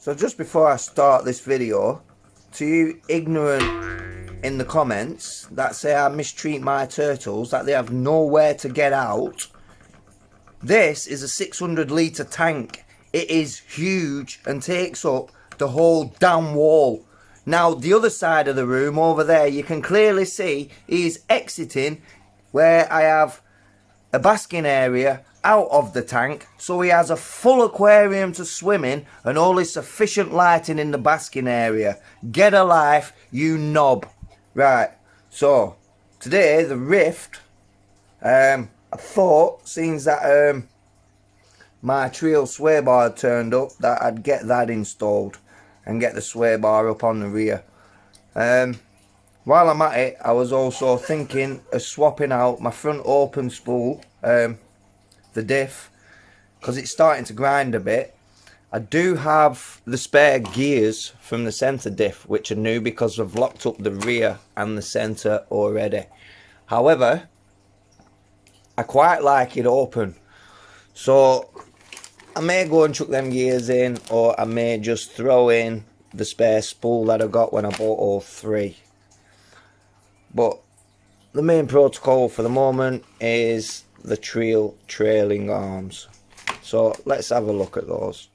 So just before I start this video, to you ignorant in the comments that say I mistreat my turtles, that they have nowhere to get out, this is a 600 litre tank. It is huge and takes up the whole damn wall. Now the other side of the room over there, you can clearly see he's exiting where I have a basking area out of the tank, so he has a full aquarium to swim in and only sufficient lighting in the basking area. Get a life, you knob. Right, so today the Ryft, I thought, since that my Treal sway bar had turned up, that I'd get that installed and get the sway bar up on the rear. While I'm at it, I was also thinking of swapping out my front open spool, the diff, because it's starting to grind a bit. I do have the spare gears from the centre diff, which are new because I've locked up the rear and the centre already. However, I quite like it open, so I may go and chuck them gears in, or I may just throw in the spare spool that I got when I bought all three. But the main protocol for the moment is the Treal trailing arms. So let's have a look at those.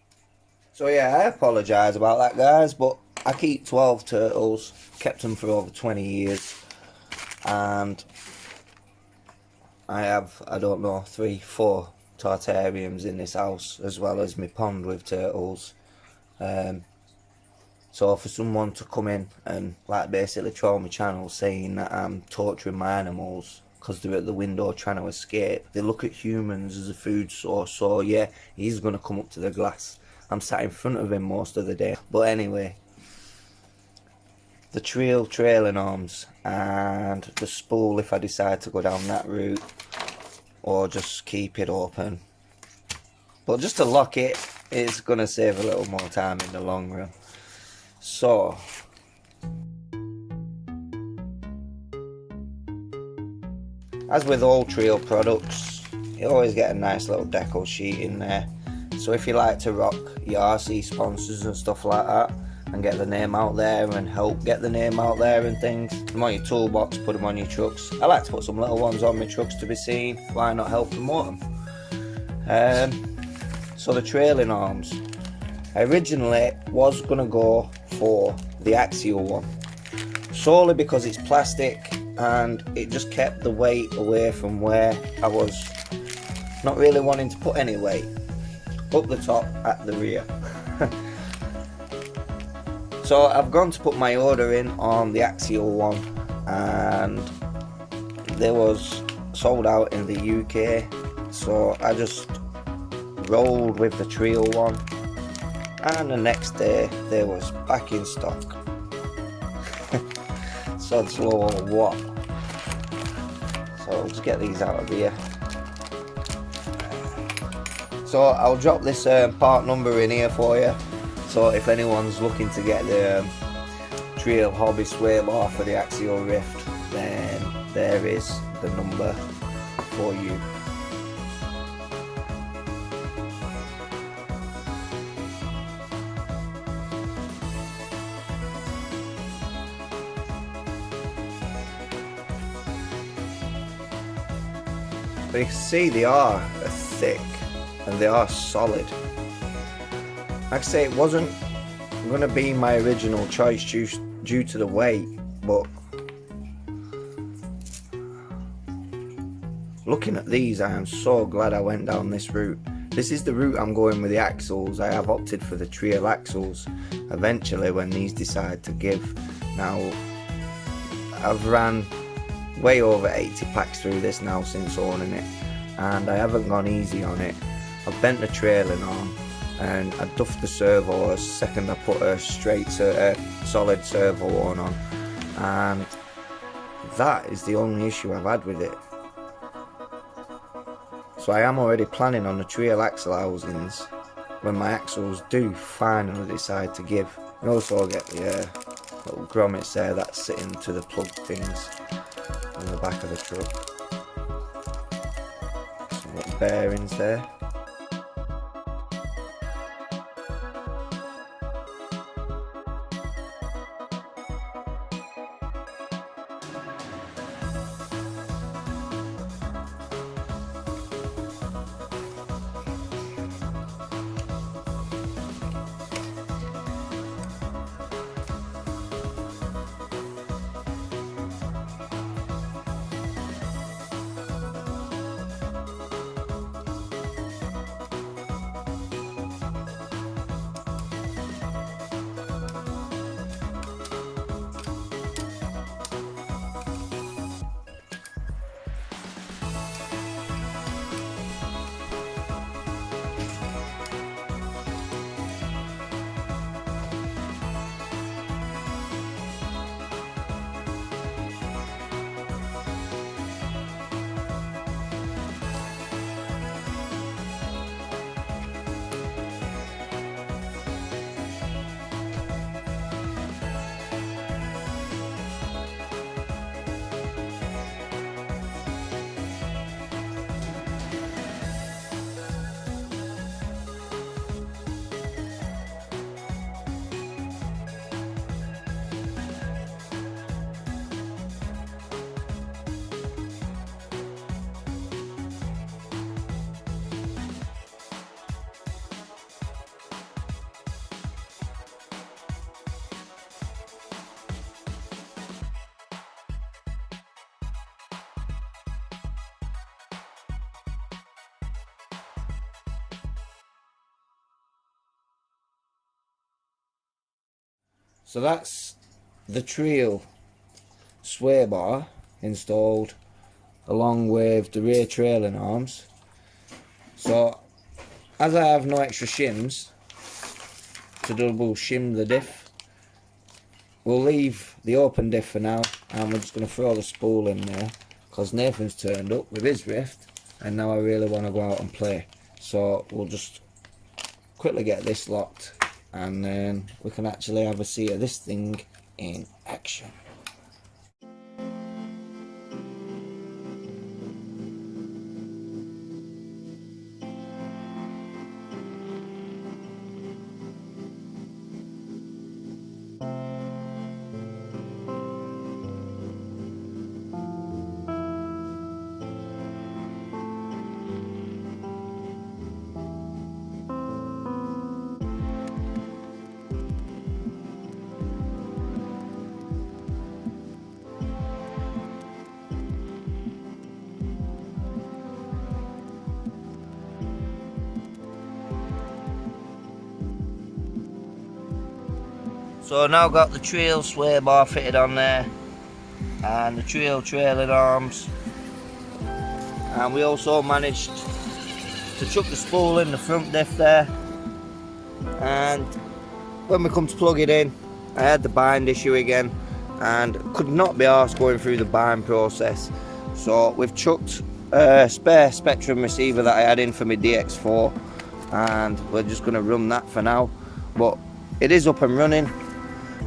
So yeah, I apologise about that, guys, but I keep 12 turtles, kept them for over 20 years, and I have, I don't know, 3-4 tartariums in this house, as well as my pond with turtles. So for someone to come in and like basically troll my channel saying that I'm torturing my animals because they're at the window trying to escape, they look at humans as a food source. So yeah, he's going to come up to the glass. I'm sat in front of him most of the day. But anyway, the Treal trailing arms and the spool, if I decide to go down that route, or just keep it open. But just to lock it, it's going to save a little more time in the long run. So as with all Treal products, you always get a nice little deco sheet in there. So if you like to rock your RC sponsors and stuff like that, and get the name out there and help get the name out there and things, put them on your toolbox, put them on your trucks. I like to put some little ones on my trucks to be seen. Why not help promote them? So the trailing arms, I originally was going to go for the Axial one, solely because it's plastic and it just kept the weight away from where I was not really wanting to put any weight, up the top at the rear. So I've gone to put my order in on the Axial one, and they was sold out in the UK, so I just rolled with the Treal one, and the next day they was back in stock. So slow or what? So I'll just get these out of here. So I'll drop this part number in here for you. So if anyone's looking to get the Treal hobby sway bar for the Axial Ryft, then there is the number for you. But you can see they are thick and they are solid. Like I say, it wasn't going to be my original choice due to the weight, but looking at these, I am so glad I went down this route. This is the route I'm going with the axles. I have opted for the Treal axles eventually when these decide to give. Now, I've ran way over 80 packs through this now since owning it, and I haven't gone easy on it. I've bent the trailing arm, and I duffed the servo a second I put a straight solid servo one on, and that is the only issue I've had with it. So I am already planning on the Treal axle housings when my axles do finally decide to give. You also get the little grommets there that's sitting to the plug things on the back of the truck. Some little bearings there. So that's the Treal sway bar installed along with the rear trailing arms. So as I have no extra shims to double shim the diff, we'll leave the open diff for now, and we're just going to throw the spool in there because Nathan's turned up with his Rift and now I really want to go out and play. So we'll just quickly get this locked and then we can actually have a see of this thing in action. So I've now got the Treal sway bar fitted on there and the Treal trailing arms, and we also managed to chuck the spool in the front diff there, and when we come to plug it in I had the bind issue again and could not be arsed going through the bind process. So we've chucked a spare Spectrum receiver that I had in for my DX4 and we're just going to run that for now, but it is up and running.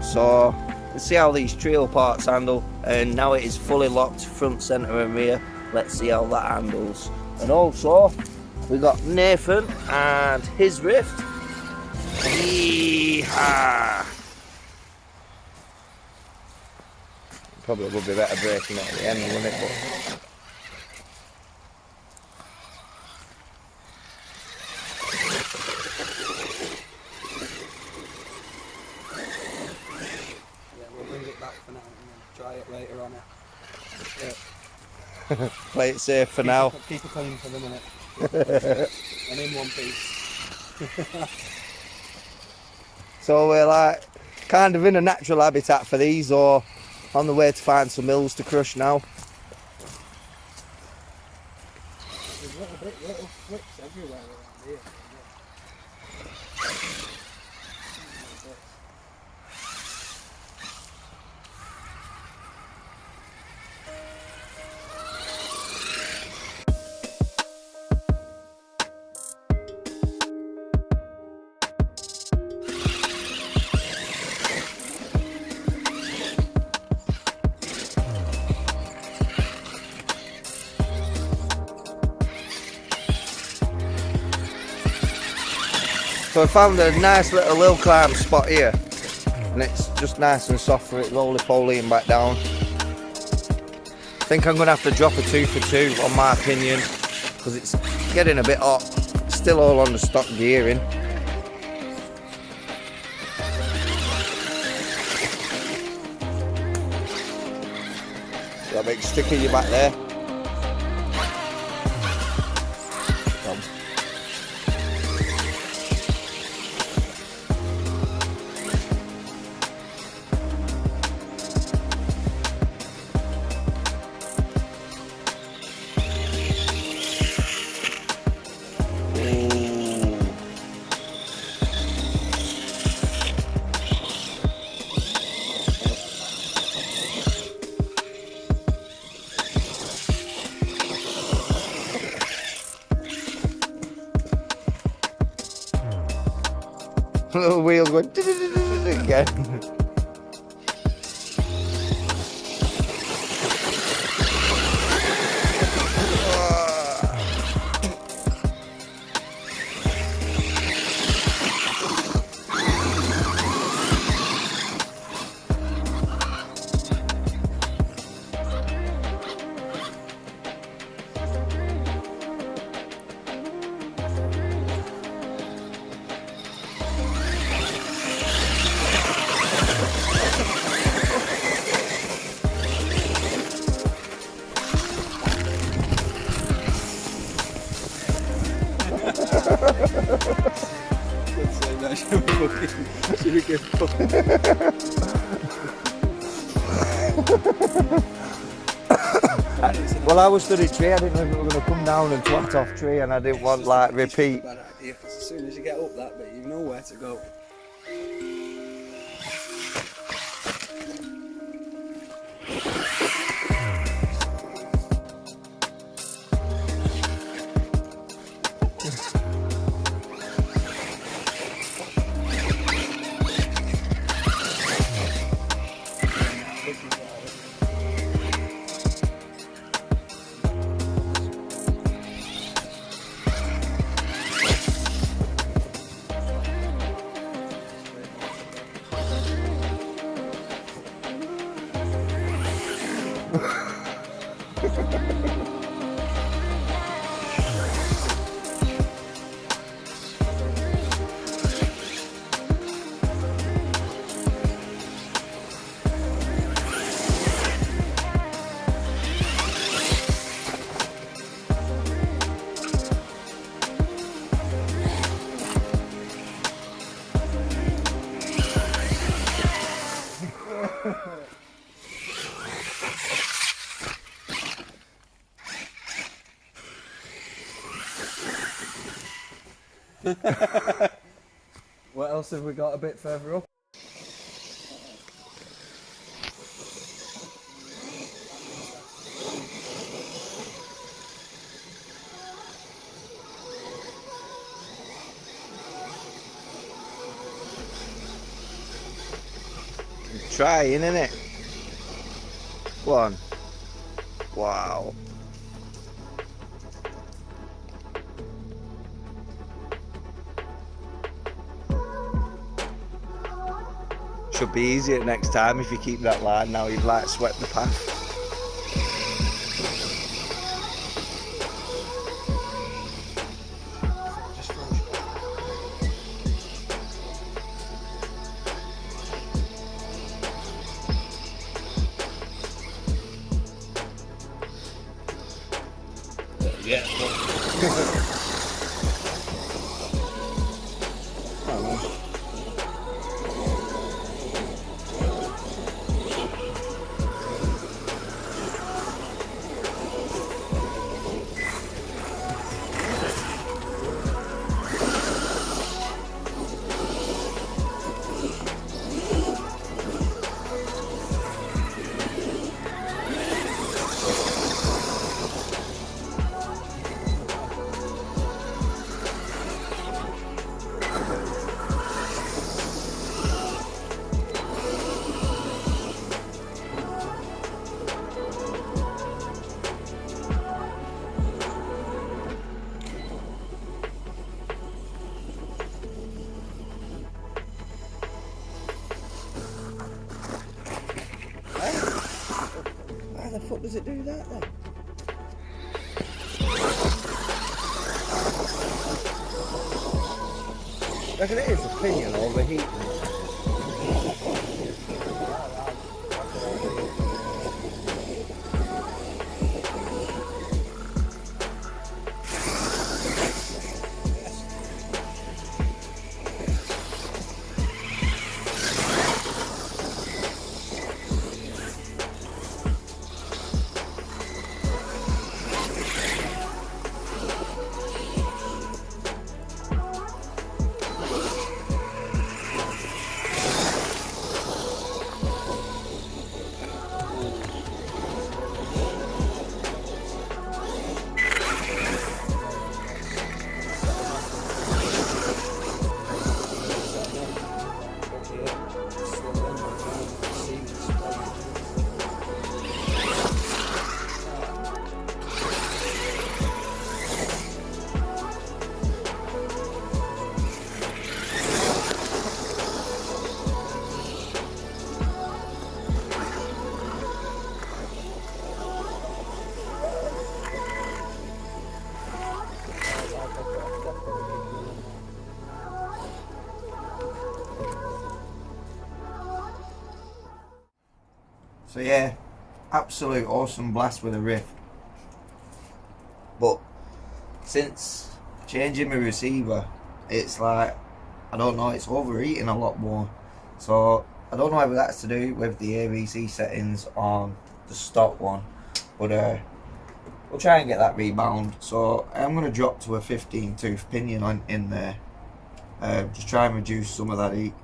So let's see how these Treal parts handle, and now it is fully locked front, centre and rear. Let's see how that handles. And also we got Nathan and his Rift. Yeehaw! Probably would be better breaking it at the end, wouldn't it? But later on it. Play it safe for now. Keep it clean for the minute. And in one piece. So we're like kind of in a natural habitat for these, or on the way to find some hills to crush now. There's little flicks everywhere around here. So I found a nice little hill climb spot here, and it's just nice and soft for it roly-polying back down. I think I'm going to have to drop a 2 for 2 on my opinion, because it's getting a bit hot. It's still all on the stock gearing. Got a big stick in your back there. Little wheels going again. Should we give Well, I was stood at tree, I didn't know if we were going to come down and twat off tree, and I didn't want, like, repeat. Bad idea, 'cause as soon as you get up that bit, you know where to go. What else have we got a bit further up? Trying, innit? Go on. Wow. Should be easier next time if you keep that line. Now you've like swept the path. Yeah. Why the fuck does it do that then? Look at it, it's a pinion overheating. So yeah, absolute awesome blast with a riff. But since changing my receiver, it's like I don't know, it's overheating a lot more. So I don't know whether that's to do with the ABC settings on the stock one, but we'll try and get that rebound. So I'm going to drop to a 15 tooth pinion in there, just try and reduce some of that heat.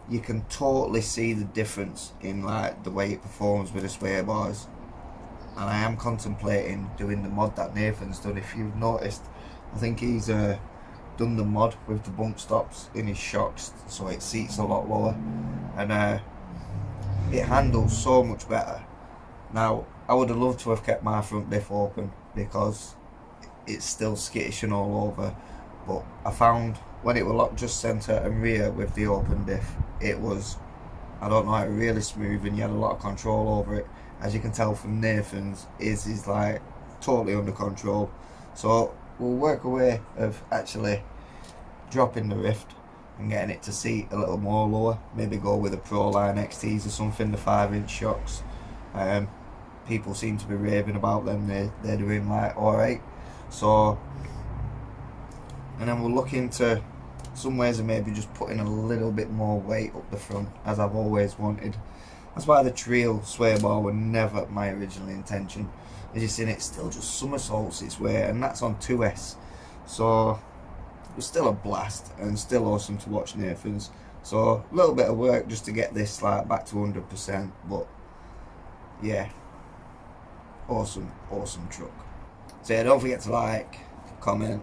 You can totally see the difference in like the way it performs with the sway bars, and I am contemplating doing the mod that Nathan's done. If you've noticed, I think he's done the mod with the bump stops in his shocks, so it seats a lot lower, and it handles so much better. Now, I would have loved to have kept my front diff open because it's still skittish and all over, but I found when it was locked just centre and rear with the open diff, it was, I don't know, really smooth, and you had a lot of control over it. As you can tell from Nathan's, his is like totally under control. So we'll work a way of actually dropping the Ryft and getting it to seat a little more lower. Maybe go with the Pro Line XTs or something, the 5-inch shocks. People seem to be raving about them. They're doing like alright. So, and then we'll look into some ways of maybe just putting a little bit more weight up the front, as I've always wanted. That's why the Treal sway bar were never my original intention. As you've seen, it still just somersaults its way, and that's on 2S. So it was still a blast and still awesome to watch Nathan's. So a little bit of work just to get this like back to 100%, but yeah, awesome truck. So yeah, don't forget to like, comment,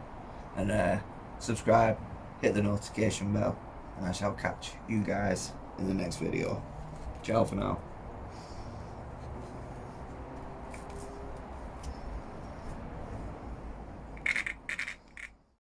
and subscribe, hit the notification bell, and I shall catch you guys in the next video. Ciao for now.